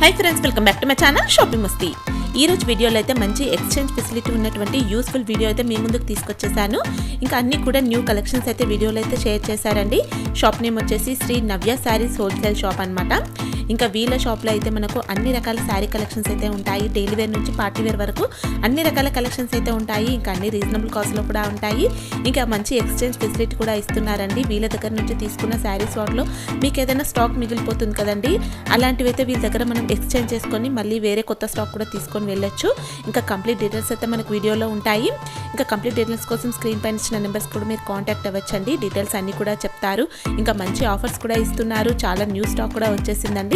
High friends welcome back to my channel shopping Masti. ఈ రోజు వీడియోలో అయితే మంచి ఎక్స్చేంజ్ ఫెసిలిటీ ఉన్నటువంటి యూస్ఫుల్ వీడియో అయితే మీ ముందుకు తీసుకొచ్చేసాను। ఇంకా అన్ని కూడా న్యూ కలెక్షన్స్ అయితే వీడియోలో అయితే షేర్ చేశారండి। షాప్ నేమ్ వచ్చేసి శ్రీ నవ్య సారీస్ హోల్సేల్ షాప్ అన్నమాట। ఇంకా వీళ్ళ షాప్లో అయితే మనకు అన్ని రకాల శారీ కలెక్షన్స్ అయితే ఉంటాయి। డైలీ వేర్ నుంచి పార్టీ వేర్ వరకు అన్ని రకాల కలెక్షన్స్ అయితే ఉంటాయి। ఇంకా అన్ని రీజనబుల్ కాస్ట్లో కూడా ఉంటాయి। ఇంకా మంచి ఎక్స్చేంజ్ ఫెసిలిటీ కూడా ఇస్తున్నారండి। వీళ్ళ దగ్గర నుంచి తీసుకున్న శారీస్ వాటిలో మీకు ఏదైనా స్టాక్ మిగిలిపోతుంది కదండి, అలాంటివి అయితే వీళ్ళ దగ్గర మనం ఎక్స్చేంజ్ చేసుకొని మళ్ళీ వేరే కొత్త స్టాక్ కూడా తీసుకొని వెళ్ళొచ్చు। ఇంకా కంప్లీట్ డీటెయిల్స్ అయితే మనకు వీడియోలో ఉంటాయి। ఇంకా కంప్లీట్ డీటెయిల్స్ కోసం స్క్రీన్ పైన ఇచ్చిన నెంబర్స్ కూడా మీరు కాంటాక్ట్ అవ్వచ్చండి। డీటెయిల్స్ అన్ని కూడా చెప్తారు। ఇంకా మంచి ఆఫర్స్ కూడా ఇస్తున్నారు। చాలా న్యూ స్టాక్ కూడా వచ్చేసిందండి।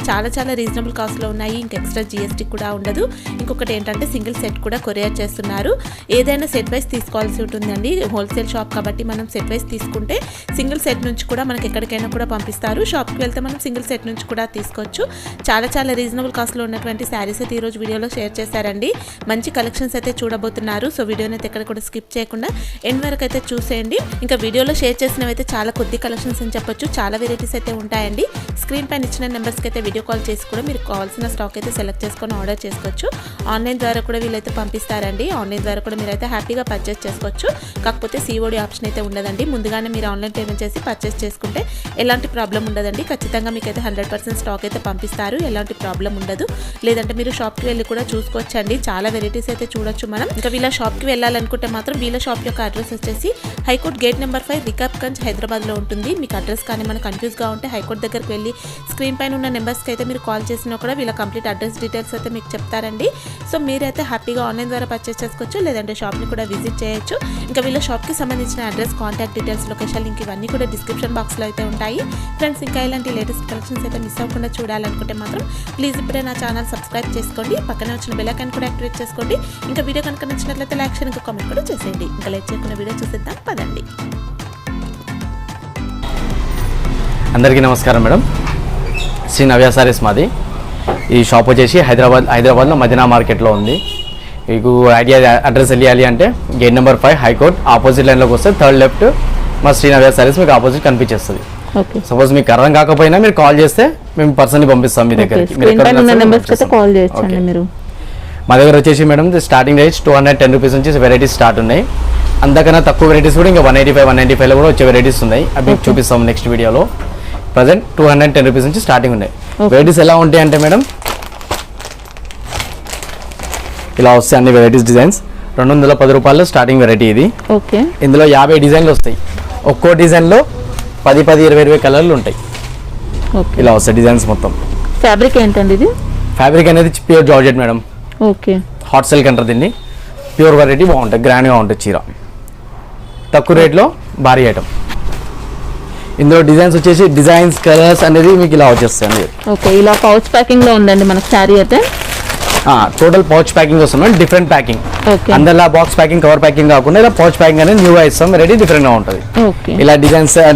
చాలా రీజనబుల్ కాస్ట్లో ఉన్నాయి। ఇంకా ఎక్స్ట్రా జిఎస్టీ కూడా ఉండదు। ఇంకొకటి ఏంటంటే సింగిల్ సెట్ కూడా కొరియర్ చేస్తున్నారు। ఏదైనా సెట్ వైస్ తీసుకోవాల్సి ఉంటుందండి। హోల్సేల్ షాప్ కాబట్టి మనం సెట్ వైస్ తీసుకుంటే సింగిల్ సెట్ నుంచి కూడా మనకి ఎక్కడికైనా కూడా పంపిస్తారు। షాప్కి వెళ్తే మనం సింగిల్ సెట్ నుంచి కూడా తీసుకోవచ్చు। చాలా రీజనబుల్ కాస్ట్లో ఉన్నటువంటి శారీస్ అయితే ఈరోజు వీడియోలో షేర్ చేశారండి। మంచి కలెక్షన్స్ అయితే చూడబోతున్నారు। సో వీడియోని అయితే ఎక్కడ కూడా స్కిప్ చేయకుండా ఎండ్ వరకు అయితే చూసేయండి। ఇంకా వీడియోలో షేర్ చేసినవి అయితే చాలా కొద్ది కలెక్షన్స్ అని చెప్పొచ్చు। చాలా వెరైటీస్ అయితే ఉంటాయండి। స్క్రీన్ పైన ఇచ్చిన నెంబర్స్కి అయితే వీడియో కాల్ చేసి కూడా మీరు కావాల్సిన స్టాక్ అయితే సెలెక్ట్ చేసుకొని ఆర్డర్ చేసుకోవచ్చు। ఆన్లైన్ ద్వారా కూడా వీళ్ళైతే పంపిస్తారండి। ఆన్లైన్ ద్వారా కూడా మీరైతే హ్యాపీగా పర్చేస్ చేసుకోవచ్చు। కాకపోతే సిఓడి ఆప్షన్ అయితే ఉండదండి। ముందుగానే మీరు ఆన్లైన్ పేమెంట్ చేసి పర్చేస్ చేసుకుంటే ఎలాంటి ప్రాబ్లం ఉండదండి। ఖచ్చితంగా మీకు అయితే 100% స్టాక్ అయితే పంపిస్తారు, ఎలాంటి ప్రాబ్లం ఉండదు। లేదంటే మీరు షాప్కి వెళ్ళి కూడా చూసుకోవచ్చండి। చాలా వెరైటీస్ అయితే చూడొచ్చు మనం। ఇంకా వీళ్ళ షాప్కి వెళ్ళాలనుకుంటే మాత్రం వీళ్ళ షాప్ యొక్క అడ్రస్ వచ్చేసి హైకోర్ట్ గేట్ నెంబర్ 5 రికాబ్గంజ్ హైదరాబాద్లో ఉంటుంది। మీకు అడ్రస్ కానీ మనకు కన్ఫ్యూజ్గా ఉంటే హైకోర్ట్ దగ్గరికి వెళ్ళి స్క్రీన్ పైన ఉన్న నెంబర్స్కి అయితే మీరు కాల్ చేసినా కూడా వీళ్ళ కంప్లీట్ అడ్రస్ డీటెయిల్స్ అయితే మీకు చెప్తారండి। సో మీరైతే హ్యాపీగా ఆన్లైన్ ద్వారా పర్చేస్ చేసుకోవచ్చు, లేదంటే షాప్ని కూడా విజిట్ చేయొచ్చు। ఇంకా వీళ్ళ షాప్కి సంబంధించిన address, contact details, location link ఇవన్నీ కూడా డిస్క్రిప్షన్ బాక్స్లో అయితే ఉంటాయి ఫ్రెండ్స్। ఇంకా ఇలాంటి లేటెస్ట్ కలెక్షన్స్ అయితే మిస్ అవ్వకుండా చూడాలనుకుంటే మాత్రం ప్లీజ్ ఇప్పుడే నా ఛానల్ సబ్స్క్రైబ్ చేసుకోండి, పక్కనే వచ్చిన బెల్ ఐకాన్ కూడా యాక్టివేట్ చేసుకోండి। ఇంకా వీడియో కనుక నచ్చినట్లయితే లైక్ చేయండి, ఇంకా కామెంట్ కూడా చేసేయండి। ఇంకా లైక్ చేయకుండా వీడియో చూసేద్దాం పదండి। అందరికీ నమస్కారం మేడం, శ్రీ నవ్య సారీస్ మాది। ఈ షాప్ వచ్చేసి హైదరాబాద్లో మదీనా మార్కెట్లో ఉంది। మీకు ఐడియా అడ్రస్ తెలియాలి అంటే గేట్ నెంబర్ 5 హైకోర్ట్ ఆపోజిట్ లైన్లోకి వస్తే థర్డ్ లెఫ్ట్ మా శ్రీ నవ్య సారీస్ మీకు ఆపోజిట్ కనిపించేస్తుంది। సపోజ్ మీకు అర్థం కాకపోయినా మీరు కాల్ చేస్తే మేము పర్సనల్లీ పంపిస్తాం మీ దగ్గరికి। మా దగ్గర వచ్చేసి మేడం స్టార్టింగ్ రేట్స్ 210 రూపీస్ నుంచి వెరైటీస్ స్టార్ట్ ఉన్నాయి। అంతకన్నా తక్కువ వెరైటీస్ కూడా ఇంకా 185, 195లో కూడా వచ్చే వెరైటీస్ ఉన్నాయి। అవి మీకు చూపిస్తాం నెక్స్ట్ వీడియోలో। ప్రజెంట్ 210 రూపీస్ నుంచి స్టార్టింగ్ ఉన్నాయి। వెరైటీస్ ఎలా ఉంటాయి అంటే మేడం ఇలా వస్తాయి అన్ని వెరైటీస్ డిజైన్స్। 210 రూపాయల్లో స్టార్టింగ్ వెరైటీ ఇది। ఇందులో 50 డిజైన్లు వస్తాయి। ఒక్కో డిజైన్లో 10, 20 కలర్లు ఉంటాయి। ఇలా వస్తాయి డిజైన్స్ మొత్తం। ఫ్యాబ్రిక్ ఏంటండి ఇది? ఫ్యాబ్రిక్ అనేది pure georgette madam. Hot silk అంటారు దీన్ని। ప్యూర్ వెరైటీ బాగుంటుంది, గ్రాండ్గా ఉంటుంది చీర, తక్కువ రేట్లో భారీ ఐటమ్। ఇందులో డిజైన్స్ వచ్చేసి డిజైన్స్ కలర్స్ అనేది మీకు ఇలా వచ్చేస్తాయండి। ఇలా పౌచ్ ప్యాకింగ్ లో ఉందండి మనకు శారీ అయితే। టోటల్ పౌచ్ ప్యాకింగ్ వస్తుంది, డిఫరెంట్ ప్యాకింగ్। అందరిలా బాక్స్ ప్యాకింగ్, కవర్ ప్యాకింగ్ కాకుండా ఇలా పౌచ్ ప్యాకింగ్ అనేది న్యూగా ఇస్తాం, వెరైటీ డిఫరెంట్ గా ఉంటుంది। ఇలా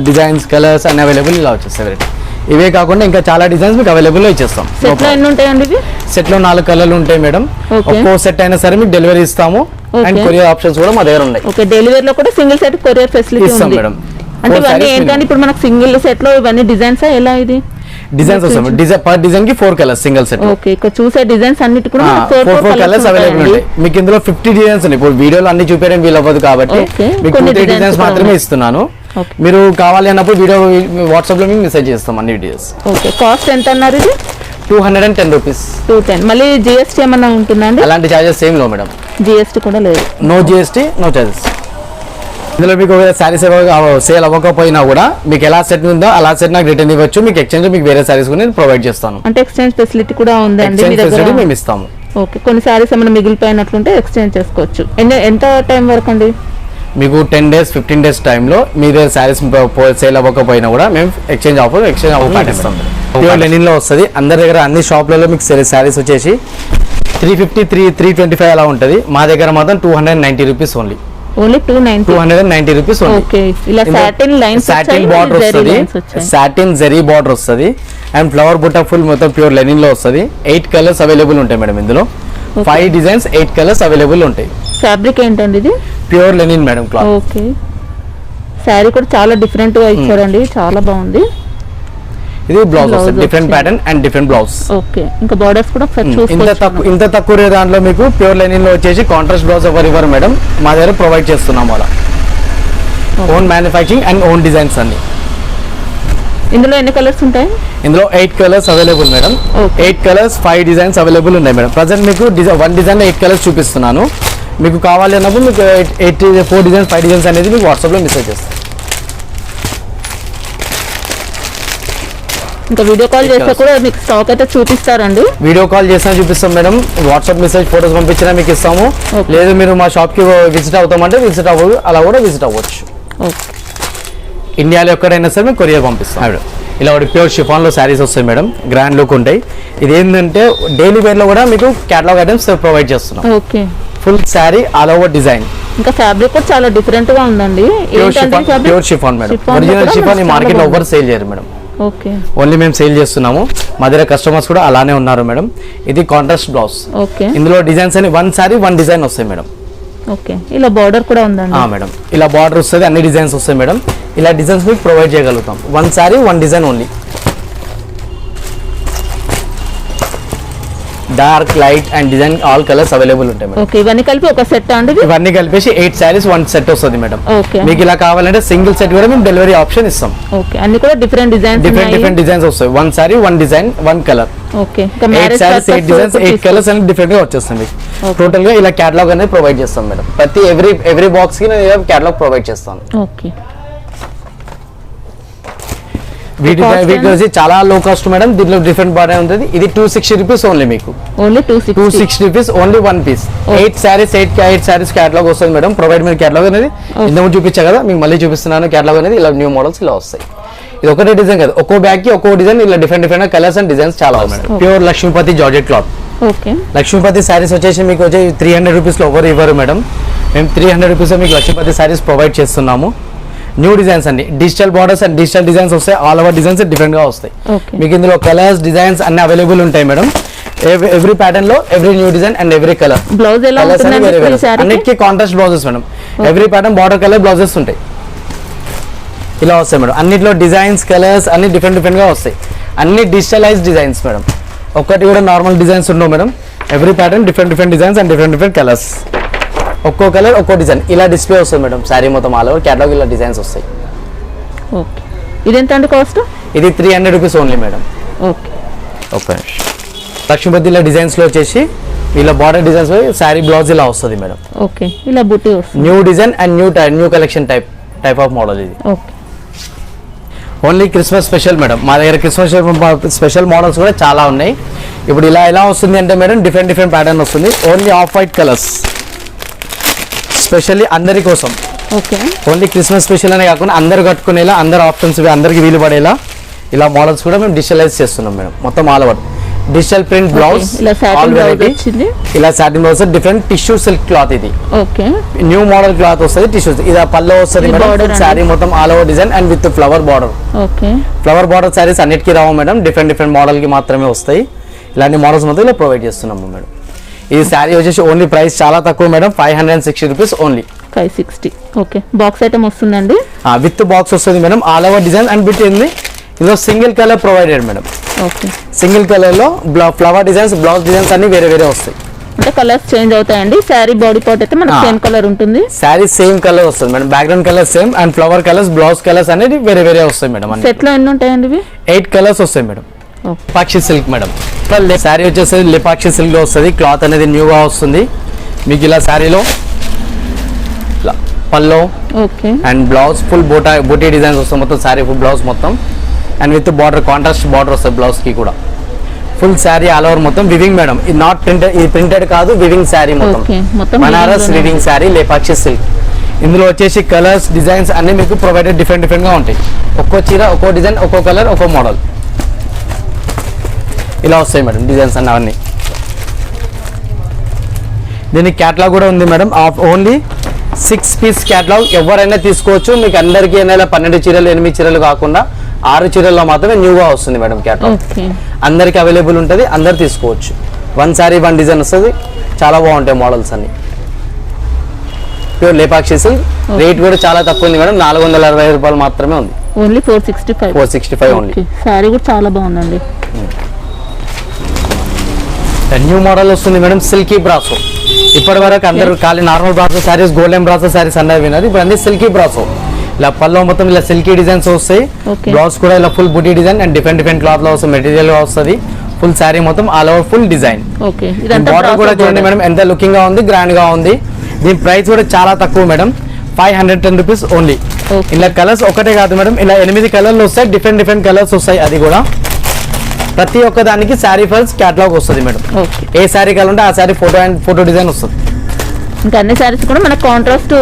డిజైన్స్ కలర్స్ అన్ని అవైలబుల్ ఇలా వచ్చేస్తాయి వెరైటీ। ఇవే కాకుండా ఇంకా చాలా డిజైన్స్ మీకు అవైలబుల్ ఇచ్చేస్తాం। సెట్ లో 4 కలర్లు ఉంటాయి మేడం। ఒక్కో సెట్ అయినా సరే మీకు డెలివరీ ఇస్తాము, అండ్ కొరియర్ ఆప్షన్స్ కూడా మా దగ్గర ఉన్నాయి। డెలివరీ లో కూడా సింగిల్ సెట్ కొరియర్ ఫెసిలిటీ ఇస్తాం మేడం। అంటే ఇవన్నీ ఏంటంటే ఇప్పుడు మనకు సింగిల్ సెట్ లో ఇవన్నీ డిజైన్స్ ఎలా ఇది డిజైన్స్ వస్తాయి, పర్ డిజైన్ కి 4 కలర్స్ సింగిల్ సెట్। ఇక్కడ చూసే డిజైన్స్ అన్నిటి కూడా 4 కలర్స్ అవైలబుల్ ఉంటాయి మీకు। ఇందులో 50 డిజైన్స్ ఉన్నాయి। ఇప్పుడు వీడియోలో అన్ని చూపించడం వీలవ్వదు కాబట్టి మీకు 2 డిజైన్స్ మాత్రమే ఇస్తున్నాను। మీరు కావాలి అన్నప్పుడు వీడియో వాట్సాప్ లో మీకు మెసేజ్ చేస్తాం అన్ని డీటెయిల్స్। కాస్ట్ ఎంత అన్నారు ఇది? 210 రూపీస్। 210 మళ్ళీ జిఎస్టీ ఏమన్నా ఉంటుందండి? అలాంటి చార్జెస్ ఏం లేవు మేడం, జిఎస్టీ కూడా లేదు, నో జిఎస్టీ నో చార్జెస్। ఇందులో మీకు శారీస్ సేల్ అవ్వకపోయినా కూడా మీకు ఎలా సెట్ ఉందో అలా సెట్ నాకు రిటర్న్ ఇవ్వచ్చు। మీకు ఎక్స్చేంజ్ మీకు వేరే శారీస్ కూడా నేను ప్రొవైడ్ చేస్తాను। అంటే ఎక్స్చేంజ్ ఫెసిలిటీ కూడా ఉందండి మీ దగ్గర? మేము ఇస్తాము। కొన్ని శారీస్ ఏమైనా మిగిలిపోయినట్లుంటే ఎక్స్చేంజ్ చేసుకోవచ్చు। ఎంత టైం వరకు అండి? మీకు 10 డేస్ 15 డేస్ టైంలో మీరు శారీస్ సేల్ అవ్వకపోయినా కూడా మేము ఎక్స్చేంజ్ ఆఫర్ పాటిస్తాం। ప్యూర్ లెనిన్ లో వస్తుంది। అందరి దగ్గర అన్ని షాప్లలో మీకు శారీస్ వచ్చేసి 350, 325 అలా ఉంటుంది। మా దగ్గర మాత్రం 290 rupees only 290 rupees. Satin border వస్తుంది, సాటిన్ జరీ బార్డర్ వస్తుంది, అండ్ ఫ్లవర్ బుట్ట ఫుల్ మొత్తం ప్యూర్ లెనిన్ లో వస్తుంది। 8 కలర్స్ అవైలబుల్ ఉంటాయి మేడం ఇందులో। 5 డిజైన్స్ 8 కలర్స్ అవైలబుల్ ఉంటాయి। ఫ్యాబ్రిక్ ఏంటండి ఇది? Pure linen madam cloth. Sari కూడా చాలా డిఫరెంట్ గా ఇచ్చారండి, చాలా బాగుంది। ఇది బ్లౌజ్ వస్తుంది, different pattern and different blouse. Okay, ఇంకా బార్డర్స్ కూడా ఇంత తక్కువ దాంట్లో మీకు ప్యూర్ లైనింగ్ లో వచ్చేసి కాంట్రాస్ట్ బ్లౌజ్ ఎవరు ఇవ్వరు మేడం, మా దగ్గర ప్రొవైడ్ చేస్తున్నాం అలా. Own manufacturing and own designs అన్ని. ఇందులో ఎన్ని కలర్స్ ఉంటాయి? ఇందులో 8 colours available madam. 8 colours 5 designs available ఉన్నాయి మేడం. ప్రజెంట్ మీకు వన్ డిజైన్ 8 కలర్స్ చూపిస్తున్నాను. మీకు కావాలి అన్నప్పుడు మీకు 4 డిజైన్స్ 5 డిజైన్స్ అనేది మీకు వాట్సాప్లో మెసేజ్ చేస్తాను. ఇంకా వీడియో కాల్ చేస్తే కూడా మీకు స్టాక్ అయితే చూపిస్తారండి. వీడియో కాల్ చేసినా చూపిస్తాం మేడం, వాట్సాప్ మెసేజ్ ఫోటోస్ పంపించినా మీకు ఇస్తాము. లేదు మీరు మా షాప్కి విజిట్ అవుతామంటే విజిట్ అవ్వదు, అలా కూడా విజిట్ అవ్వచ్చు. ఇండియాలో ఎక్కడైనా సరే మేము కొరియర్ పంపిస్తాం మేడం. ఇలా ఒకటి ప్యూర్ షిఫాన్లో శారీస్ వస్తాయి మేడం, గ్రాండ్ లుక్ ఉంటాయి. ఇది ఏంటంటే డైలీ వేర్లో కూడా మీకు క్యాటలాగ్ ఐటమ్స్ ప్రొవైడ్ చేస్తున్నాం. Okay, full sari all over design. ఇంకా ఫ్యాబ్రిక్ కూడా చాలా డిఫరెంట్ గా ఉందండి. Pure chiffon madam, original chiffon ఈ మార్కెట్ లో ఎవరు సేల్ చేయరు మేడం. ఓకే, ఓన్లీ మేము సేల్ చేస్తున్నాము. మా దగ్గర కస్టమర్స్ కూడా అలానే ఉన్నారు మేడం. ఇది కాంట్రాస్ట్ బ్లౌజ్. ఓకే, ఇందులో డిజైన్స్ అని 1 సారీ 1 డిజైన్ వస్తాయి మేడం. ఓకే, ఇలా బార్డర్ కూడా ఉందండి. మేడం ఇలా బార్డర్ వస్తుంది, అన్ని డిజైన్స్ వస్తాయి మేడం. ఇలా డిజైన్స్ మీకు ప్రొవైడ్ చేయగలుగుతాం. 1 sorry 1 design only. Dark, light and design all colours available ఉంటాయి మేడం. ఓకే, ఇవన్నీ కలిపి ఒక సెట్ అండి? ఇవన్నీ కలిపేసి 8 సారీస్ 1 సెట్ వస్తుంది మేడం. ఓకే, మీకు ఇలా కావాలంటే సింగిల్ సెట్ కూడా మేము డెలివరీ ఆప్షన్ ఇస్తాం. ఓకే, అన్ని కూడా డిఫరెంట్ డిజైన్స్ వస్తాయి. 1 sorry 1 design 1 colour. Okay, 8 saris 8 designs 8 colours అనేది డిఫరెంట్ గా వచ్చేస్తుంది. టోటల్ గా ఇలా క్యాటలాగ్ అనేది ప్రొవైడ్ చేస్తాం మేడం. ప్రతి ఎవ్రీ బాక్స్ కి నేను క్యాటలాగ్ ప్రొవైడ్ చేస్తాను. ఓకే, వీటి వచ్చి చాలా లో కాస్ట్ మేడం. దీంట్లో డిఫరెంట్ బార్డర్ ఉంటుంది. ఇది 260 రూపీస్ ఓన్లీ. మీకు only 260 rupees only 1 piece. 8 saris catalogue వస్తుంది మేడం. ప్రొవైడ్ మీరు క్యాటలాగ్ అనేది ఇంతకు చూపించా కదా, మీకు మళ్ళీ చూపిస్తున్నాను. క్యాటలాగ్ అనేది ఇలా న్యూ మోడల్స్ ఇలా వస్తాయి. ఇది ఒకటే డిజైన్ కదా, ఒక్కో బ్యాగ్ కి ఒక్కో డిజైన్ ఇలా డిఫరెంట్ కలర్స్ అండ్ డిజైన్స్ చాలా ఉన్నాయి. Pure Lakshmipati georgette cloth. Okay, Lakshmipati saris వచ్చేసి మీకు వచ్చి 300 రూపీస్ లో ఎవరు ఇవ్వరు మేడం. మేము 300 రూపీస్ మీకు లక్ష్మీపతి సారీస్ ప్రొవైడ్ చేస్తున్నాము. న్యూ డిజైన్స్ అండి, digital borders and digital designs వస్తాయి. ఆల్ ఓవర్ డిజైన్స్ డిఫరెంట్ గా వస్తాయి. మీకు ఇందులో కలర్స్ డిజైన్స్ అన్ని అవైలబుల్ ఉంటాయి మేడం. ఎవ్రీ ప్యాటర్న్ లో every new design and every colour. Blouse ఎలా ఉంటుంది? అన్నిటికీ contrast blouses madam. Every pattern border colour blouses ఉంటాయి. ఇలా వస్తాయి మేడం. అన్నిట్లో డిజైన్స్ కలర్స్ అన్ని డిఫరెంట్ గా వస్తాయి. అన్ని డిజిటలైజ్ డిజైన్స్ మేడం. ఒక్కటి కూడా నార్మల్ డిజైన్స్ ఉండవు madam. Every pattern different designs and different colours. ఒక్కో కలర్ ఒక్కో డిజైన్ ఇలా డిస్ప్లే వస్తుంది మేడం. శారీ మొత్తం ఆల్ ఓవర్ క్యాటలాగ్ ఇలా డిజైన్స్ వస్తాయి. ఓకే, ఇది ఎంత అండి కాస్ట్? ఇది 300 rupees only madam. Okay, okay. Lakshmipati ఇలా డిజైన్స్ లో వచ్చేసి ఇలా బార్డర్ డిజైన్స్ శారీ బ్లౌజ్ ఇలా వస్తుంది మేడం. ఓకే, ఇలా బుట్టి వస్తుంది. New design and new collection type of model ఇది. Okay, only Christmas special madam. మా దగ్గర క్రిస్మస్ స్పెషల్ మోడల్స్ కూడా చాలా ఉన్నాయి. ఇప్పుడు ఇలా వస్తుంది అంటే మేడం డిఫరెంట్ ప్యాటర్న్ వస్తుంది. Only off white colours specially అందరి కోసం. ఓకే, ఓన్లీ క్రిస్మస్ స్పెషల్ అనే కాకుండా అందరు కట్టుకునేలా, అందరు ఆప్షన్స్ అందరికి వీలు పడేలా ఇలా మోడల్స్ కూడా మేము డిజిటలైజ్ చేస్తున్నాం మేడం. మొత్తం all over digital print blouse, ఇలా satin blouse, different tissue silk cloth. ఇది ఓకే, న్యూ మోడల్ క్లాత్ వస్తుంది. టిష్యూస్ ఇది పల్లో వస్తుంది మేడం. శారీ మొత్తం all over design and with flower border. Okay, flower border saris అన్నిటికీ రావు మేడం. డిఫరెంట్ మోడల్ కి మాత్రమే వస్తాయి. ఇలాంటి మోడల్స్ మొత్తం ఇలా ప్రొవైడ్ చేస్తున్నాము మేడం. ఈ శారీ వచ్చేసి ఓన్లీ ప్రైస్ చాలా తక్కువ madam. 560 rupees only. 560. Okay, box item వస్తుందండి. విత్ బాక్స్ వస్తుంది madam. All over design and bit ఏంది ఇందులో single colour provided madam. Okay, single colour లో ఫ్లవర్ డిజైన్స్, బ్లౌజ్ డిజైన్స్ అన్ని వేరే వస్తాయి. అంటే కలర్స్ చేంజ్ అవుతాయండి. శారీ బాడీ పార్ట్ అయితే మనకి సేమ్ కలర్ ఉంటుంది. శారీ సేమ్ కలర్ వస్తుంది madam. Background colour same and flower colours, blouse colours అనేది వేరే వస్తాయి మేడం. సెట్ లో ఎన్ని ఉంటాయండి ఇవి? 8 కలర్స్ వస్తాయి madam. Lepakshi silk madam. Sari వచ్చేసి లేపాక్షి సిల్క్ లో వస్తుంది. క్లాత్ అనేది న్యూగా వస్తుంది మీకు. ఇలా శారీలో pallu and blouse full buti designs వస్తాయి మొత్తం. శారీ ఫుల్ బ్లౌజ్ మొత్తం and with border, contrast border వస్తుంది బ్లౌజ్ కి కూడా. ఫుల్ శారీ ఆల్ ఓవర్ మొత్తం వివింగ్ మేడం. ఇది నాట్ ప్రింటెడ్, ఇది ప్రింటెడ్ కాదు, వివింగ్ శారీ మొత్తం. Banaras weaving sari Lepakshi silk. ఇందులో వచ్చేసి కలర్స్ డిజైన్స్ అన్ని మీకు ప్రొవైడెడ్ డిఫరెంట్ గా ఉంటాయి. ఒక్కో చీర ఒక్కో డిజైన్, ఒక్కో కలర్, ఒక్కో మోడల్ ఇలా వస్తాయి మేడం డిజైన్స్ అన్నీ అవన్నీ. దీనికి క్యాటలాగ్ కూడా ఉంది మేడం. ఓన్లీ 6 పీస్ క్యాటలాగ్ ఎవరైనా తీసుకోవచ్చు. మీకు అందరికీ 12 చీరలు 8 చీరలు కాకుండా 6 చీరల్లో మాత్రమే న్యూగా వస్తుంది మేడం క్యాటలాగ్. అందరికి అవైలబుల్ ఉంటుంది, అందరు తీసుకోవచ్చు. 1 సారీ 1 డిజైన్ వస్తుంది. చాలా బాగుంటాయి మోడల్స్ అన్ని. Pure Lepakshi silk. రేట్ కూడా చాలా తక్కువ ఉంది మేడం. 460 రూపాయలు మాత్రమే ఉంది. ఓన్లీ 465. 465 ఓన్లీ. సారీ కూడా చాలా బాగుందండి. న్యూ మోడల్ వస్తుంది మేడం, సిల్కీ బ్రాసో. ఇప్పటి వరకు అందరూ ఖాళీ normal brasso saris, golden brasso saris అన్నది విన్నది. ఇప్పుడు అన్ని సిల్కీ బ్రాసో. ఇలా పల్లో మొత్తం ఇలా సిల్కీ డిజైన్స్ వస్తాయి. బ్లౌజ్ కూడా ఇలా full buti design and different different cloth లో వస్తుంది, మెటీరియల్ గా వస్తుంది. ఫుల్ శారీ మొత్తం all over full design. Border కూడా చూడండి మేడం ఎంత లుకింగ్ గా ఉంది, గ్రాండ్ గా ఉంది. దీని ప్రైస్ కూడా చాలా తక్కువ మేడం, 510 రూపీస్ ఓన్లీ. ఇలా కలర్స్ ఒకటే కాదు మేడం, ఇలా 8 కలర్లు వస్తాయి, డిఫరెంట్ డిఫరెంట్ కలర్స్ వస్తాయి. అది కూడా ప్రతి ఒక్క దానికి శారీ ఫల్స్ క్యాటలాగ్ వస్తుంది మేడం. ఏ శారీ కావాలంటే ఆ sari photo and photo design వస్తుంది. ఇంకా అన్ని సారీస్ కూడా మనకి కాంట్రాస్ట్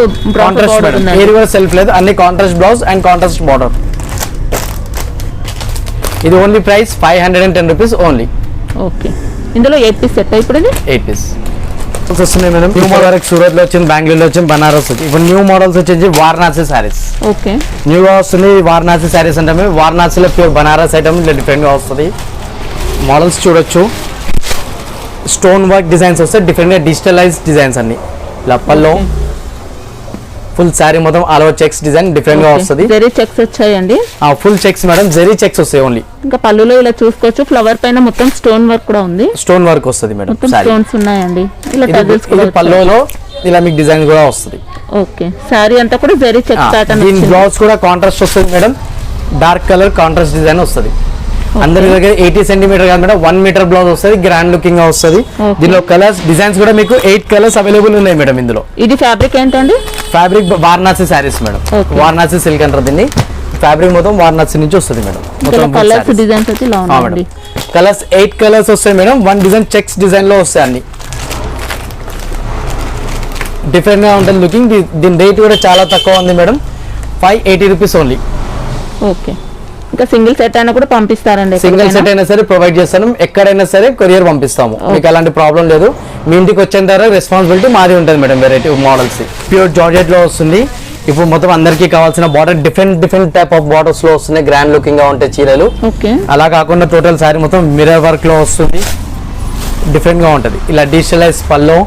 ఏది కూడా సెల్ఫ్ లేదు, అన్ని contrast blouse and contrast border. ఇది only price 510 rupees only. Okay, ఇందులో 8 పీస్ సెట్ ఇప్పుడు 8 పీస్ వస్తున్నాయి మేడం. న్యూ మోడల్ సూరత్ లో వచ్చింది, బెంగళూరులో వచ్చింది, బనారస్ వచ్చింది. ఇప్పుడు న్యూ మోడల్స్ వచ్చేసి వారణాసి సారీస్. ఓకే, న్యూగా వస్తుంది వారణాసి సారీస్ అంటే మేము వారణాసిలో ప్యూర్ బనారస్ ఐటమ్ ఇట్లా డిఫరెంట్ గా వస్తుంది. మోడల్స్ చూడొచ్చు, స్టోన్ వర్క్ డిజైన్స్ వస్తాయి, డిఫరెంట్ గా డిజిటలైజ్ డిజైన్స్ అన్ని. ఇలా పల్లో ఫుల్ శారీ మొత్తం all over checks design different గా వస్తుంది. జెరీ చెక్స్ వచ్చాయండి, full checks madam, zari checks వస్తాయి ఓన్లీ. ఇంకా పళ్ళులో ఇలా చూసుకోవచ్చు, ఫ్లవర్ పైన మొత్తం స్టోన్ వర్క్ కూడా ఉంది. స్టోన్ వర్క్ వస్తుంది మేడం, స్టోన్స్ ఉన్నాయండి. ఇలా టజిల్స్ కూడా పళ్ళులో ఇలా మీకు డిజైన్ కూడా వస్తుంది. ఓకే, సారీ అంతా కూడా జెరీ చెక్స్ ప్యాటర్న్. దీని బ్లౌజ్ కూడా కాంట్రాస్ట్ వస్తుంది madam, dark colour contrast design వస్తుంది. అందరి దగ్గర 80 సెంటీమీటర్ కాదు మేడం, 1 మీటర్ బ్లౌజ్ వస్తుంది, గ్రాండ్ లుకింగ్ గా వస్తుంది. దీనిలో కలర్స్ డిజైన్స్ కూడా మీకు 8 కలర్స్ అవైలబుల్ ఉన్నాయి మేడం. ఇందులో ఇది ఫ్యాబ్రిక్ ఏంటండి? Fabric Varanasi saris madam, Varanasi silk అంటారు దీన్ని. ఫ్యాబ్రిక్ మొత్తం వారణాసి నుంచి వస్తుంది మేడం. కలర్స్ డిజైన్స్ అయితే ఇలా ఉన్నాయండి. కలర్స్ 8 కలర్స్ వస్తాయి మేడం, 1 డిజైన్ చెక్స్ డిజైన్ లో వస్తాయి అన్ని. డిఫరెంట్ గా ఉంటుంది లుకింగ్. దీని రేట్ కూడా చాలా తక్కువ ఉంది మేడం, 580 రూపీస్ ఓన్లీ. ఓకే, ఇంకా సింగిల్ సెట్ అయినా కూడా పంపిస్తారండి? సింగిల్ సెట్ అయినా సరే ప్రొవైడ్ చేస్తాను, ఎక్కడైనా సరే కొరియర్ పంపిస్తాము. మీకు అలాంటి ప్రాబ్లం లేదు. మీ ఇంటికి వచ్చేంత వరకు రెస్పాన్సిబిలిటీ మాది ఉంటుంది madam. Variety models pure georgette లో వస్తుంది. ఇప్పుడు మొత్తం అందరికీ కావాల్సిన border different different type of borders లో వస్తున్నాయి, గ్రాండ్ లుకింగ్ గా ఉంటాయి చీరలు. అలా కాకుండా టోటల్ సారీ మొత్తం మిర్రర్ వర్క్ లో వస్తుంది, డిఫరెంట్ గా ఉంటది. ఇలా డిజిటలైజ్ పల్లో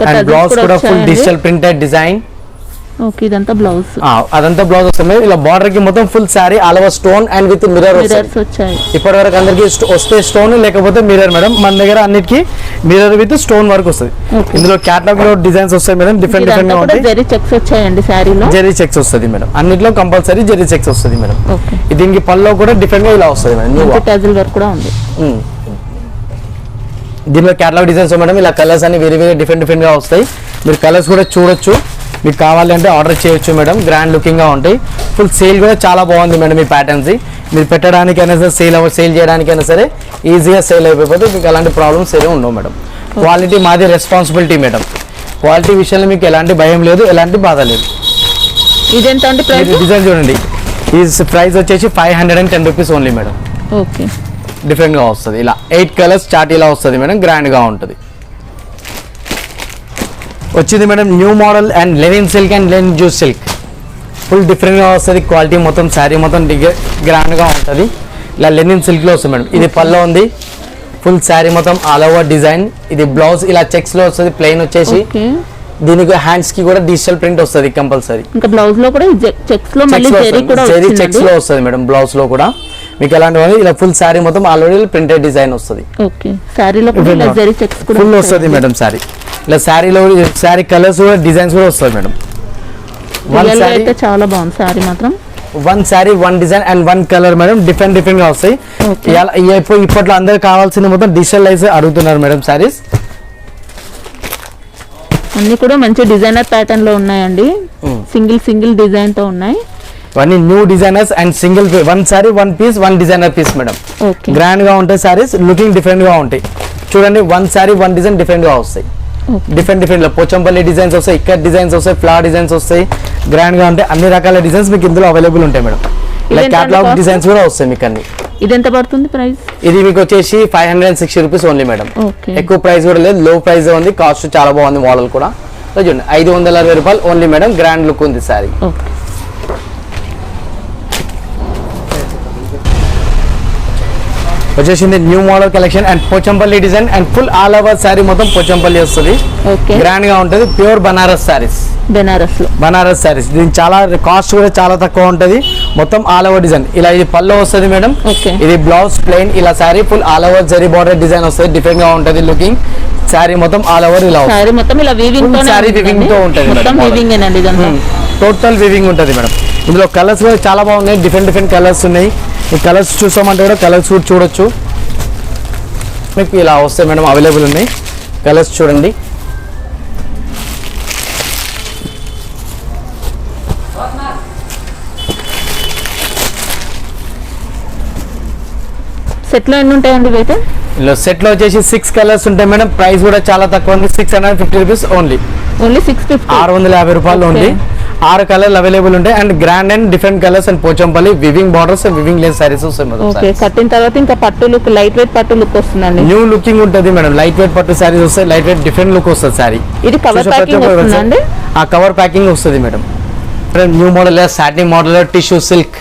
అండ్ బ్లౌజ్ కూడా full digital printed design. Okay, ఇదంతా బ్లౌజ్. అదంతా బ్లౌజ్ వస్తుంది. ఇలా బార్డర్ కి మొత్తం full sorry all over stone and with mirror వచ్చాయి. ఇప్పటి వరకు అందరికి వస్తే స్టోన్ లేకపోతే మిర్రర్ మేడం. మన దగ్గర అన్నిటికీ మిర్రర్ విత్ స్టోన్ వర్క్ వస్తుంది. ఇందులో క్యాటలాగ్ లో డిజైన్స్ వస్తాయి మేడం, డిఫరెంట్ డిఫరెంట్ గా ఉంటాయి. జెరీ చెక్స్ వచ్చాయండి సారీలో, జెరీ చెక్స్ వస్తుంది మేడం. అన్నిట్లో కంపల్సరీ జెరీ చెక్స్ వస్తుంది మేడం. దీనికి పల్లో కూడా డిఫరెంట్ గా ఇలా వస్తుంది మేడం. టజిల్ వర్క్ కూడా ఉంది. దీనిలో క్యాటలాగ్ డిజైన్స్ మేడం. ఇలా కలర్స్ అన్ని వేరే వేరే డిఫరెంట్ డిఫరెంట్ గా వస్తాయి. మీరు కలర్స్ కూడా చూడొచ్చు, మీకు కావాలంటే ఆర్డర్ చేయొచ్చు మేడం. గ్రాండ్ లుకింగ్ గా ఉంటాయి. ఫుల్ సేల్ కూడా చాలా బాగుంది మేడం. ఈ ప్యాటర్న్స్ మీరు పెట్టడానికైనా సరే సేల్ చేయడానికైనా సరే ఈజీగా సేల్ అయిపోతే మీకు అలాంటి ప్రాబ్లమ్స్ ఏమీ ఉండవు మేడం. క్వాలిటీ మాది రెస్పాన్సిబిలిటీ మేడం. క్వాలిటీ విషయంలో మీకు ఎలాంటి భయం లేదు, ఎలాంటి బాధ లేదు. ఇదేంటండి ప్రైస్? డిజైన్ చూడండి, ఈ ప్రైస్ వచ్చేసి 510 rupees only madam. Okay, different గా వస్తుంది. ఇలా 8 కలర్స్ చార్ట్ ఇలా వస్తుంది మేడం, గ్రాండ్ గా ఉంటుంది. వచ్చింది madam new model and Lenin silk and Lenin juice silk. Full different గా వస్తుంది. క్వాలిటీ మొత్తం శారీ మొత్తం గ్రాండ్ గా ఉంటుంది. ఇలా లెనిన్ సిల్క్ లో వస్తుంది మేడం. ఇది పల్లో ఉంది, ఫుల్ శారీ మొత్తం ఆల్ ఓవర్ డిజైన్. ఇది బ్లౌజ్ ఇలా చెక్స్ లో వస్తుంది, ప్లెయిన్ వచ్చేసి. దీనికి హ్యాండ్స్ కి కూడా డిజిటల్ ప్రింట్ వస్తుంది కంపల్సరీ. ఇంకా బ్లౌజ్ లో కూడా చెక్స్ లో మళ్ళీ జెరీ కూడా జెరీ చెక్స్ లో వస్తుంది మేడం. బ్లౌజ్ లో కూడా మీకు ఎలాంటి ఇలా ఫుల్ శారీ మొత్తం ఆల్రెడీ ప్రింటెడ్ డిజైన్ వస్తుంది. ఓకే, సారీలో కూడా జెరీ చెక్స్ కూడా ఫుల్ వస్తుంది మేడం. శారీ ఇలా శారీలో శారీ కలర్స్ కూడా డిజైన్స్ కూడా వస్తుంది మేడం. అయితే చాలా బాగుంది సారీ మాత్రం. 1 sari 1 design and 1 colour madam. Different different గా వస్తాయి. ఇప్పట్లో అందరు కావాల్సింది మొత్తం డిజిటలైజ్ అడుగుతున్నారు మేడం. శారీస్ అన్ని కూడా మంచి డిజైనర్ ప్యాటర్న్ లో ఉన్నాయండి. సింగిల్ డిజైన్ తో ఉన్నాయి. ఇవన్నీ new designers and single 1 sari 1 piece 1 designer piece madam. Grand గా ఉంటాయి సారీస్, లుకింగ్ డిఫరెంట్ గా ఉంటాయి. చూడండి 1 శారీ 1 డిజైన్ డిఫరెంట్ గా వస్తాయి. డిఫరెంట్ డిఫరెంట్ పోచంపల్లి డిజైన్స్ వస్తాయి, ఇక్కడ డిజైన్స్ వస్తాయి, ఫ్లవర్ డిజైన్స్ వస్తాయి. గ్రాండ్ గా ఉంటాయి. అన్ని రకాల డిజైన్స్ మీకు ఇందులో అవైలబుల్ ఉంటాయి మేడం. ఇలా క్యాటలాగ్ డిజైన్స్ కూడా వస్తాయి మీకు అన్ని. ఇది ఎంత పడుతుంది ప్రైస్? ఇది మీకు వచ్చేసి 560 రూపీస్ ఓన్లీ మేడం. ఎక్కువ ప్రైస్ కూడా లేదు, లో ప్రైస్ ఉంది. కాస్ట్ చాలా బాగుంది. మోడల్ కూడా చూడండి 560 రూపాయలు ఓన్లీ మేడం. గ్రాండ్ లుక్ ఉంది సారీ. వచ్చేసింది new model collection and Pochampally design and full all over sari మొత్తం పోచంపల్లి వస్తుంది. ఓకే, గ్రాండ్ గా ఉంటుంది. ప్యూర్ బనారస్ శారీస్, బనారస్ శారీస్. దీని చాలా కాస్ట్ కూడా చాలా తక్కువ ఉంటుంది. మొత్తం ఆల్ ఓవర్ డిజైన్ ఇలా ఇది పల్లో వస్తుంది మేడం. ఇది బ్లౌజ్ ప్లెయిన్, ఇలా sari full all over zari border design వస్తుంది. డిఫరెంట్ గా ఉంటుంది లుకింగ్. శారీ మొత్తం ఆల్ ఓవర్ ఇలా శారీ మొత్తం ఇలా వీవింగ్ తో శారీ వీవింగ్ తో ఉంటుంది. టోటల్ వీవింగ్ ఉంటుంది మేడం. ఇందులో కలర్స్ కూడా చాలా బాగున్నాయి. డిఫరెంట్ కలర్స్ ఉన్నాయి. ఈ కలర్స్ చూసామంటే కూడా కలర్స్ కూడా చూడొచ్చు. మీకు ఇలా వస్తాయి మేడం, అవైలబుల్ ఉన్నాయి. కలర్స్ చూడండి. సెట్ లో ఎన్ని ఉంటాయండి అయితే? ఇలా సెట్ లో వచ్చేసి 6 కలర్స్ ఉంటాయి మేడం. ప్రైస్ కూడా చాలా తక్కువ ఉంది. 650 రూపీస్ ఓన్లీ. 650, 650 రూపాయలు ఓన్లీ. 6 కలర్లు అవైలబుల్ ఉంటాయి. And grand and different colours and Pochampally weaving borders, weaving lace saris వస్తాయి. కట్టిన తర్వాత ఇంకా పట్టు లుక్, లైట్ వెయిట్ పట్టు లుక్ వస్తుందండి. న్యూ లుకింగ్ ఉంటుంది మేడం. లైట్ వెయిట్ పట్టు సారీస్ వస్తాయి. లైట్ వెయిట్ డిఫరెంట్ లుక్ వస్తుంది సారీ. ఇది కవర్ ప్యాకింగ్ వస్తుందండి. ఆ కవర్ ప్యాకింగ్ వస్తుంది madam. New model satin model tissue silk.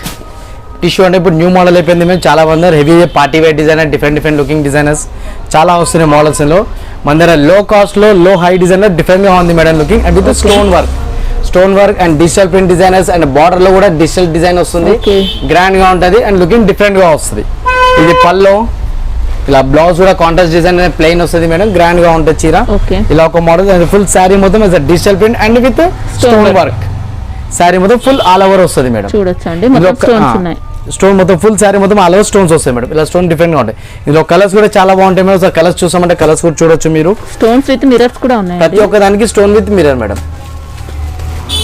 Tissue అంటే ఇప్పుడు న్యూ మోడల్ అయిపోయింది మేము. చాలా మంది heavy party wear designer, different looking designers చాలా వస్తున్నాయి మోడల్స్ లో. మన దగ్గర లో కాస్ట్ లో లో హై డిజైన్ లో డిఫరెంట్ గా ఉంది madam looking. And with stone work and digital print designers and border లో కూడా డిజిటల్ డిజైన్ వస్తుంది. గ్రాండ్ గా ఉంటుంది అండ్ లుకింగ్ డిఫరెంట్ గా వస్తుంది. ఇది పల్లో, ఇలా బ్లౌజ్ కూడా కాంట్రాస్ట్ డిజైన్ ప్లెయిన్ వస్తుంది మేడం. గ్రాండ్ గా ఉంటుంది చీర. ఇలా ఒక మోడల్ ఫుల్ శారీ మొత్తం digital print and with stone work. Sari మొత్తం ఫుల్ ఆల్ ఓవర్ వస్తుంది మేడం. స్టోన్ మొత్తం ఫుల్ శారీ మొత్తం ఆల్ ఓవర్ స్టోన్స్ వస్తాయి మేడం. ఇలా స్టోన్ డిఫరెంట్ గా ఉంటాయి. ఇందులో కలర్స్ కూడా చాలా బాగుంటాయి మేడం. కలర్స్ చూసామంటే కలర్స్ కూడా చూడొచ్చు మీరు. స్టోన్స్ విత్ మిర్రర్స్ కూడా ఉన్నాయి. ప్రతి ఒక్క దానికి stone with mirror madam.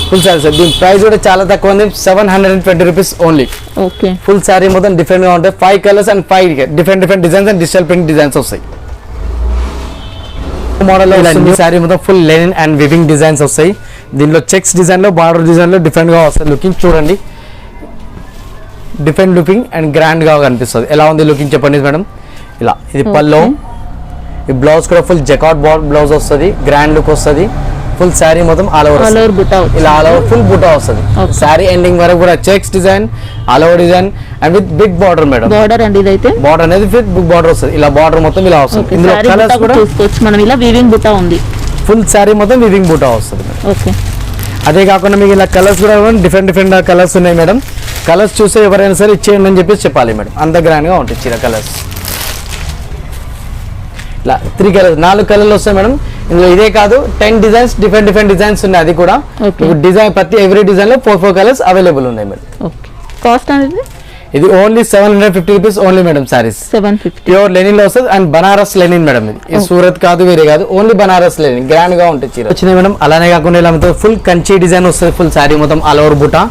Full sari sir. దీని ప్రైస్ కూడా చాలా తక్కువ ఉంది. 720 rupees only. Okay, full sari మొత్తం డిఫరెంట్ గా ఉంటాయి. 5 colours and 5 different designs and digital print designs వస్తాయి. మోడల్ న్యూ శారీ మొత్తం full Lenin and weaving designs వస్తాయి. దీనిలో చెక్స్ డిజైన్ లో, బార్డర్ డిజైన్ లో డిఫరెంట్ గా వస్తాయి. లుకింగ్ చూడండి, డిఫరెంట్ లుకింగ్ అండ్ గ్రాండ్ గా కనిపిస్తుంది. ఎలా ఉంది లుకింగ్ చెప్పండి మేడం. ఇలా ఇది పల్లో. ఈ బ్లౌజ్ కూడా ఫుల్ జకాట్ బ్లౌజ్ వస్తుంది. గ్రాండ్ లుక్ వస్తుంది. ఫుల్ శారీ మొత్తం ఆల్ ఓవర్ ఇలా ఆల్ ఓవర్ ఫుల్ బుటా వస్తుంది. శారీ ఎండింగ్ వరకు కూడా checks design, all over design and with big border madam. Border అండి ఇదైతే. బార్డర్ అనేది విత్ బిగ్ బార్డర్ వస్తుంది. ఇలా బార్డర్ మొత్తం ఇలా వస్తుంది. ఇందులో కలర్స్ కూడా చూసుకోవచ్చు మనం. ఇలా వీవింగ్ బుటా ఉంది. ఫుల్ శారీ మొత్తం వివింగ్ బుటా వస్తుంది మేడం. ఓకే, అదే కాకుండా మీకు ఇలా కలర్స్ కూడా డిఫరెంట్ కలర్స్ ఉన్నాయి మేడం. కలర్స్ చూస్తే ఎవరైనా సరే ఇచ్చేయండి అని చెప్పేసి చెప్పాలి మేడం. అంత గ్రాండ్ గా ఉంటాయి చీర కలర్స్. ఇలా 3 కలర్స్, 4 కలర్లు వస్తాయి మేడం. ఇందులో ఇదే కాదు 10 డిజైన్స్, డిఫరెంట్ డిజైన్స్ ఉన్నాయి. అది కూడా డిజైన్ ప్రతి ఎవ్రీ డిజైన్ లో 4 కలర్స్ అవైలబుల్ ఉన్నాయి మేడం. ఓకే, కాస్ట్ అనేది ఇది only 750 rupees only madam. Saris 750 pure linen లో వస్తుంది అండ్ బనారస్ లెనిన్ మేడం. ఇది సూరత్ కాదు, వేరే కాదు, ఓన్లీ బనారస్ లెనిన్. గ్రాండ్ గా ఉంటుంది చీర వచ్చింది మేడం. అలానే కాకుండా ఇలా ఫుల్ కంచి డిజైన్ వస్తుంది. ఫుల్ శారీ మొత్తం ఆల్ ఓవర్ బుటా,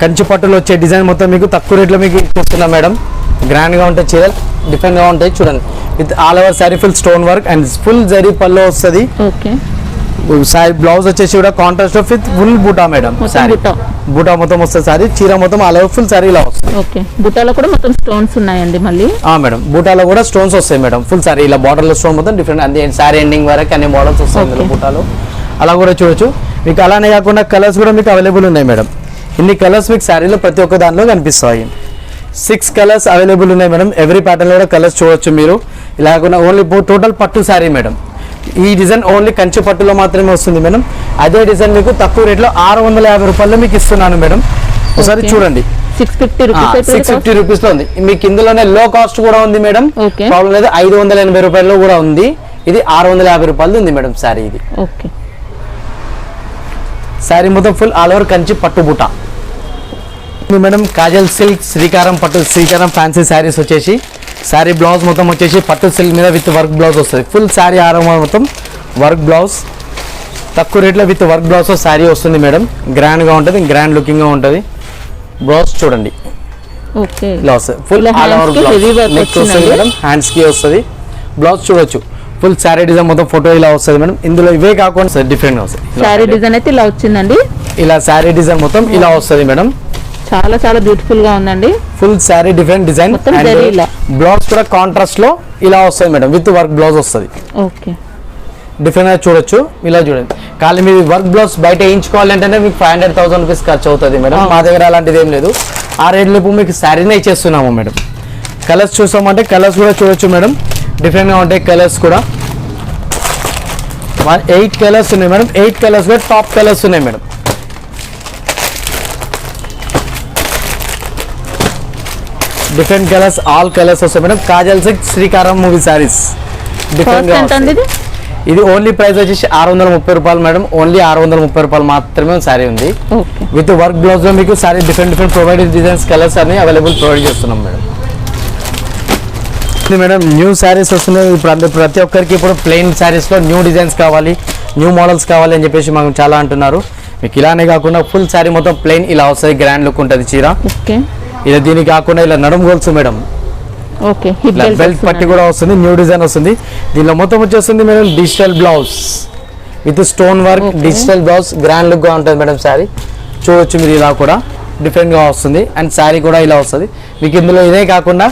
కంచి పట్టులో వచ్చే డిజైన్ మొత్తం మీకు తక్కువ రేట్లో మీకు ఇస్తున్నాం మేడం. గ్రాండ్ గా ఉంటాయి చీరలు, డిఫరెంట్ గా ఉంటాయి చూడండి. With all over sari full stone work and full zari pallu వస్తుంది. ఓకే, సారీ బ్లౌజ్ వచ్చేసి కూడా contrast with full buta madam. Buta మొత్తం వస్తుంది. సారీ చీర మొత్తం ఆల్ ఓవర్ ఫుల్ సారీ ఇలా వస్తుంది. ఓకే, బుటాలో కూడా మొత్తం స్టోన్స్ ఉన్నాయండి మళ్ళీ. మేడం బుటాలో కూడా స్టోన్స్ వస్తాయి మేడం. ఫుల్ సారీ ఇలా బార్డర్ లో స్టోన్ మొత్తం డిఫరెంట్ అన్ని సారీ ఎండింగ్ వరకు అన్ని మోడల్స్ వస్తాయి బుటాలో. అలా కూడా చూడొచ్చు మీకు. అలానే కాకుండా కలర్స్ కూడా మీకు అవైలబుల్ ఉన్నాయి మేడం. ఇన్ని కలర్స్ మీకు శారీలో ప్రతి ఒక్క దానిలో కనిపిస్తాయి. 6 కలర్స్ అవైలబుల్ ఉన్నాయి మేడం. ఎవ్రీ ప్యాటర్న్ లో కూడా కలర్స్ చూడొచ్చు మీరు. ఇలా కాకుండా ఓన్లీ టోటల్ పట్టు శారీ మేడం. ఈ డిజైన్ ఓన్లీ కంచి పట్టులో మాత్రమే వస్తుంది మేడం. అదే డిజైన్ మీకు తక్కువ రేట్లో 650 రూపాయల్లో మీకు ఇస్తున్నాను మేడం. ఒకసారి చూడండి. 650 రూపీస్ లో ఉంది మీకు. ఇందులోనే లో కాస్ట్ కూడా ఉంది మేడం. ప్రాబ్లం లేదు. 580 రూపాయల్లో కూడా ఉంది. ఇది 650 రూపాయలు ఉంది మేడం శారీ. ఇది శారీ మొత్తం ఫుల్ ఆల్ ఓవర్ కంచి పట్టు బుట్ట మేడం. కాజల్ సిల్క్, శ్రీకారం పట్టు, శ్రీకారం ఫ్యాన్సీ శారీస్ వచ్చేసి శారీ బ్లౌజ్ మొత్తం వచ్చేసి పట్టు సిల్క్ మీద విత్ వర్క్ బ్లౌజ్ వస్తుంది. ఫుల్ శారీ ఆరం మొత్తం వర్క్ బ్లౌజ్, తక్కువ రేట్లో విత్ వర్క్ బ్లౌజ్ శారీ వస్తుంది మేడం. గ్రాండ్ గా ఉంటుంది, గ్రాండ్ లుకింగ్ గా ఉంటుంది. బ్లౌజ్ చూడండి ఇలా వస్తుంది. Full all over blouse neck వస్తుంది మేడం. హ్యాండ్స్ కి వస్తుంది. బ్లౌజ్ చూడొచ్చు. ఫుల్ శారీ డిజైన్ మొత్తం ఫోటో ఇలా వస్తుంది మేడం. ఇందులో ఇవే కాకుండా డిఫరెంట్ వస్తుంది. శారీ డిజైన్ అయితే ఇలా వచ్చిందండి. ఇలా శారీ డిజైన్ మొత్తం ఇలా వస్తుంది మేడం. చాలా చాలా బ్యూటిఫుల్ గా ఉందండి. Full sari different design. Blouse కూడా కాంట్రాస్ట్ లో ఇలా వస్తుంది మేడం. విత్ వర్క్ బ్లౌజ్ వస్తుంది. ఓకే, డిఫరెంట్ గా చూడొచ్చు. ఇలా చూడండి. ఖాళీ మీరు వర్క్ బ్లౌజ్ బయట వేయించుకోవాలంటే మీకు 500,000 రూపీస్ ఖర్చు అవుతుంది మేడం. మా దగ్గర అలాంటిది ఏం లేదు. ఆ రేట్లోపు మీకు శారీనే ఇచ్చేస్తున్నాము మేడం. కలర్స్ చూసామంటే కలర్స్ కూడా చూడొచ్చు మేడం, డిఫరెంట్గా ఉంటాయి కలర్స్ కూడా. 8 కలర్స్ ఉన్నాయి మేడం, 8 కలర్స్ కూడా టాప్ కలర్స్ ఉన్నాయి madam. Different colours, all colours వస్తాయి మేడం. కాజల్ సిల్క్ శ్రీకారం మూవీ సారీస్ డిఫరెంట్. ఇది ఓన్లీ ప్రైస్ వచ్చేసి 630 రూపాయలు మేడం. ఓన్లీ 630 రూపాయలు మాత్రమే సారీ ఉంది. విత్ వర్క్ బ్లౌజ్ లో మీకు sorry different provided designs colours అన్ని అవైలబుల్ ప్రొవైడ్ చేస్తున్నాం మేడం. మేడం న్యూ శారీస్ వస్తున్నాయి ఇప్పుడు. ప్రతి ఒక్కరికి ఇప్పుడు ప్లెయిన్ శారీస్లో న్యూ డిజైన్స్ కావాలి, న్యూ మోడల్స్ కావాలి అని చెప్పేసి మాకు చాలా అంటున్నారు. మీకు ఇలానే కాకుండా ఫుల్ శారీ మొత్తం ప్లెయిన్ ఇలా వస్తుంది, గ్రాండ్ లుక్ ఉంటుంది చీర. ఇలా దీనికి కాకుండా ఇలా నడుము గోల్స్ మేడం, బెల్ట్ పట్టి కూడా వస్తుంది, న్యూ డిజైన్ వస్తుంది. దీనిలో మొత్తం వచ్చేస్తుంది madam digital blouse with stone work, digital blouse, grand look గా ఉంటుంది మేడం. శారీ చూడొచ్చు మీరు, ఇలా కూడా డిఫరెంట్ గా వస్తుంది. అండ్ శారీ కూడా ఇలా వస్తుంది మీకు. ఇందులో ఇదే కాకుండా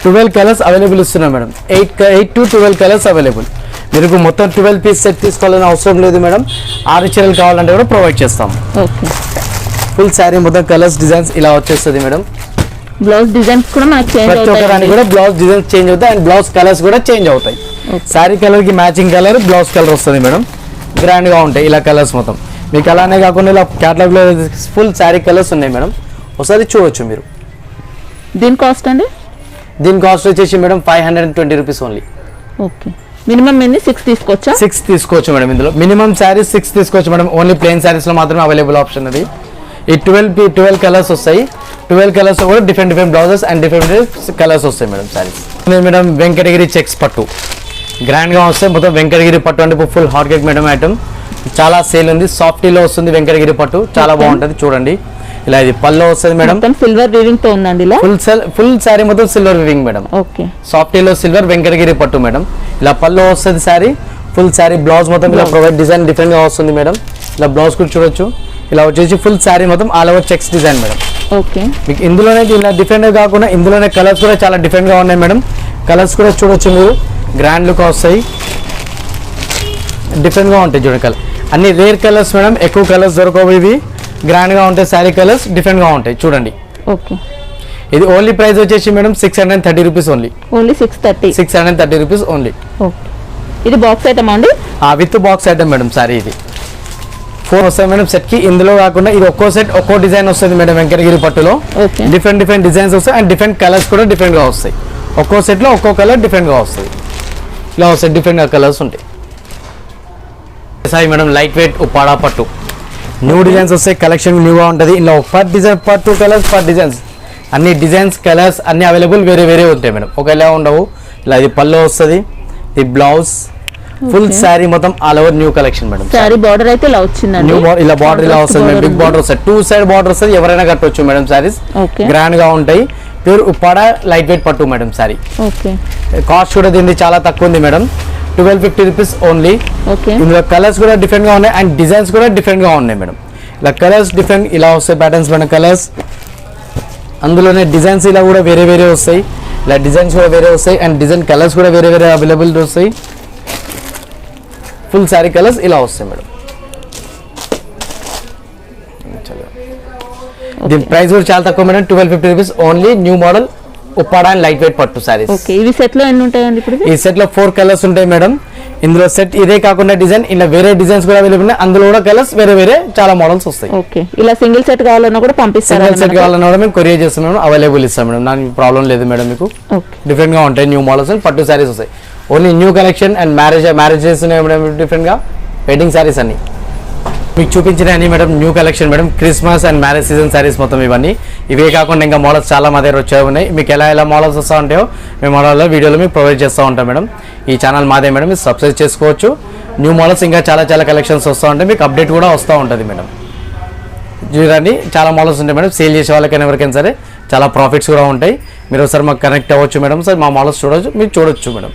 12 కలర్స్ అవైలబుల్ ఇస్తున్నాం మేడం. 8 to 12 colours available. మీకు మొత్తం 12 పీస్ సెట్ తీసుకోవాలని అవసరం లేదు మేడం. 6 చీరలు కావాలంటే కూడా ప్రొవైడ్ చేస్తాం. ఫుల్ శారీ మొత్తం కలర్స్ డిజైన్స్ ఇలా వచ్చేస్తుంది మేడం. బ్లౌజ్ డిజైన్స్ కూడా మనకి చేంజ్ అవుతాయి. ప్రతి ఒక్కదానికి కూడా బ్లౌజ్ డిజైన్స్ చేంజ్ అవుతాయి అండ్ బ్లౌజ్ కలర్స్ కూడా చేంజ్ అవుతాయి. శారీ కలర్ కి మ్యాచింగ్ కలర్ బ్లౌజ్ కలర్ వస్తుంది మేడం. గ్రాండ్ గా ఉంటాయి ఇలా కలర్స్ మొత్తం మీకు. అలానే కాకుండా ఇలా క్యాటలాగ్ లో ఫుల్ శారీ కలర్స్ ఉన్నాయి మేడం, ఒకసారి చూడొచ్చు మీరు. దీని కాస్ట్ అండి? దీని కాస్ట్ వచ్చేసి madam 520 rupees only. Okay, minimum ఎన్ని 6 తీసుకోవచ్చా? 6 తీసుకోవచ్చు మేడం. ఇందులో మినిమం శారీస్ 6 తీసుకోవచ్చు మేడం. ఓన్లీ ప్లెయిన్ శారీస్ లో మాత్రమే అవైలబుల్ ఆప్షన్ అది. ఈ 12 కలర్స్ వస్తాయి. 12 కలర్స్ కూడా different blouses and different colours వస్తాయి madam saris. Madam Venkatagiri checks పట్టు గ్రాండ్ గా వస్తాయి మొత్తం. వెంకటగిరి పట్టు అంటే full hot cake madam item, చాలా సేల్ ఉంది. సాఫ్టీలో వస్తుంది వెంకటగిరి పట్టు, చాలా బాగుంటుంది చూడండి. ఇలా ఇది పళ్ళు వస్తుంది మేడం, సిల్వర్ వీవింగ్ తో ఉందండి. ఫుల్ శారీ మొత్తం సిల్వర్ వీవింగ్ మేడం. ఓకే, సాఫ్టీలో సిల్వర్ వెంకటగిరి పట్టు మేడం. ఇలా పళ్ళు వస్తుంది శారీ, ఫుల్ శారీ బ్లౌజ్ మొత్తం ఇలా ప్రొవైడ్ డిజైన్ డిఫరెంట్ గా వస్తుంది మేడం. ఇలా బ్లౌజ్ కూడా చూడొచ్చు. ఇలా వచ్చేసి ఫుల్ శారీ మొత్తం all over checks design madam. Okay, మీకు ఇందులోనే ఇలా డిఫరెంట్ కాకుండా ఇందులోనే కలర్స్ కూడా చాలా డిఫరెంట్ గా ఉన్నాయి మేడం. కలర్స్ కూడా చూడొచ్చు మీరు, గ్రాండ్ లుక్ వస్తాయి, డిఫరెంట్ గా ఉంటాయి చూడండి. కలర్ అన్ని రేర్ కలర్స్ మేడం, ఎక్కువ కలర్స్ దొరకవు. ఇవి గ్రాండ్ గా ఉంటాయి, శారీ కలర్స్ డిఫరెంట్ గా ఉంటాయి చూడండి. ఓకే, ఇది ఓన్లీ ప్రైస్ వచ్చేసి madam 630 rupees only. 630 rupees only. Okay, ఇది బాక్స్ ఐటమ్ అండి? With box item madam. Sorry ఇది 4 వస్తాయి మేడం సెట్ కి. ఇందులో కాకుండా ఇది ఒక్కో సెట్ ఒక్కో డిజైన్ వస్తుంది మేడం. వెంకటగిరి పట్టులో డిఫరెంట్ డిజైన్స్ వస్తాయి అండ్ డిఫరెంట్ కలర్స్ కూడా డిఫరెంట్ గా వస్తాయి. ఒక్కో సెట్ లో ఒక్కో కలర్ డిఫరెంట్ గా వస్తుంది. ఇలా వస్తాయి డిఫరెంట్ గా కలర్స్ ఉంటాయి. Sorry madam light wait Uppada పట్టు న్యూ డిజైన్స్ వస్తాయి. కలెక్షన్ న్యూగా ఉంటుంది. ఇలా per design per 2 colours per designs, అన్ని డిజైన్స్ కలర్స్ అన్ని అవైలబుల్ వేరే ఉంటాయి మేడం. ఒకలా ఉండవు. ఇలా ఇది పళ్ళు వస్తుంది, ఇది బ్లౌజ్, ఫుల్ శారీ మొత్తం all over new collection madam. Sari border అయితే ఇలా వచ్చిందండి. న్యూ ఇలా బార్డర్ ఇలా వస్తుంది, బిగ్ బార్డర్ వస్తుంది, 2 సైడ్ బార్డర్ వస్తుంది. ఎవరైనా కట్టవచ్చు మేడం. శారీస్ గ్రాండ్ గా ఉంటాయి. ప్యూర్ ఉప్పాడ లైట్ వెయిట్ పట్టు మేడం. శారీ కాస్ట్ కూడా దీన్ని చాలా తక్కువ ఉంది మేడం. 1250 rupees only. ఇందులో కలర్స్ కూడా డిఫరెంట్ గా ఉన్నాయి అండ్ డిజైన్స్ కూడా డిఫరెంట్ గా ఉన్నాయి మేడం. ఇలా కలర్స్ డిఫరెంట్ ఇలా వస్తాయి ప్యాటర్న్స్ మేడం. కలర్స్ అందులోనే డిజైన్స్ ఇలా కూడా వేరే వస్తాయి. ఇలా డిజైన్స్ కూడా వేరే వస్తాయి అండ్ డిజైన్ కలర్స్ కూడా వేరే అవైలబుల్ వస్తాయి. ఫుల్ శారీ కలర్స్ ఇలా వస్తాయి మేడం. దీని ప్రైస్ కూడా చాలా తక్కువ madam. 1250 rupees only. New model Uppada and light weight పట్టు సారీస్. ఇవి సెట్ లో ఎన్ని ఉంటాయండి ఇప్పుడు? ఈ సెట్ లో 4 కలర్స్ ఉంటాయి మేడం. ఇందులో సెట్ ఇదే కాకుండా డిజైన్ ఇలా వేరే డిజైన్స్ కూడా అవైలబుల్ ఉన్నాయి. అందులో కూడా కలర్స్ వేరే చాలా మోడల్స్ వస్తాయి. ఓకే, ఇలా సింగిల్ సెట్ కావాలన్నా కూడా పంపిస్తారు. సింగిల్ సెట్ కావాలన్నా కూడా మేము కొరియర్ చేస్తాం మేడం. అవైలబుల్ ఇస్తాం మేడం. నాకు ప్రాబ్లం లేదు మేడం. మీకు డిఫరెంట్ గా ఉంటాయి న్యూ మోడల్స్ అండ్ పట్టు సారీస్ వస్తాయి. Only new collection and marriages ఉన్నాయి మేడం. డిఫరెంట్ గా వెడ్డింగ్ సారీస్ అన్ని మీకు చూపించిన అన్ని madam new collection madam. Christmas and marriage season saris మొత్తం ఇవన్నీ. ఇవే కాకుండా ఇంకా మోడల్స్ చాలా మా దగ్గర వచ్చే ఉన్నాయి. మీకు ఎలా మోడల్స్ వస్తూ ఉంటాయో మేము మోడల్లో వీడియోలో మీకు ప్రొవైడ్ చేస్తూ ఉంటాం మేడం. ఈ ఛానల్ మాదే మేడం, మీరు సబ్స్క్రైబ్ చేసుకోవచ్చు. న్యూ మోడల్స్ ఇంకా చాలా కలెక్షన్స్ వస్తూ ఉంటాయి. మీకు అప్డేట్ కూడా వస్తూ ఉంటుంది మేడం. చూడండి చాలా మోడల్స్ ఉంటాయి మేడం. సేల్ చేసే వాళ్ళకైనా ఎవరికైనా సరే చాలా ప్రాఫిట్స్ కూడా ఉంటాయి. మీరు ఒకసారి మాకు కనెక్ట్ అవ్వచ్చు మేడం. సార్ మా మోడల్స్ చూడవచ్చు, మీరు చూడొచ్చు మేడం.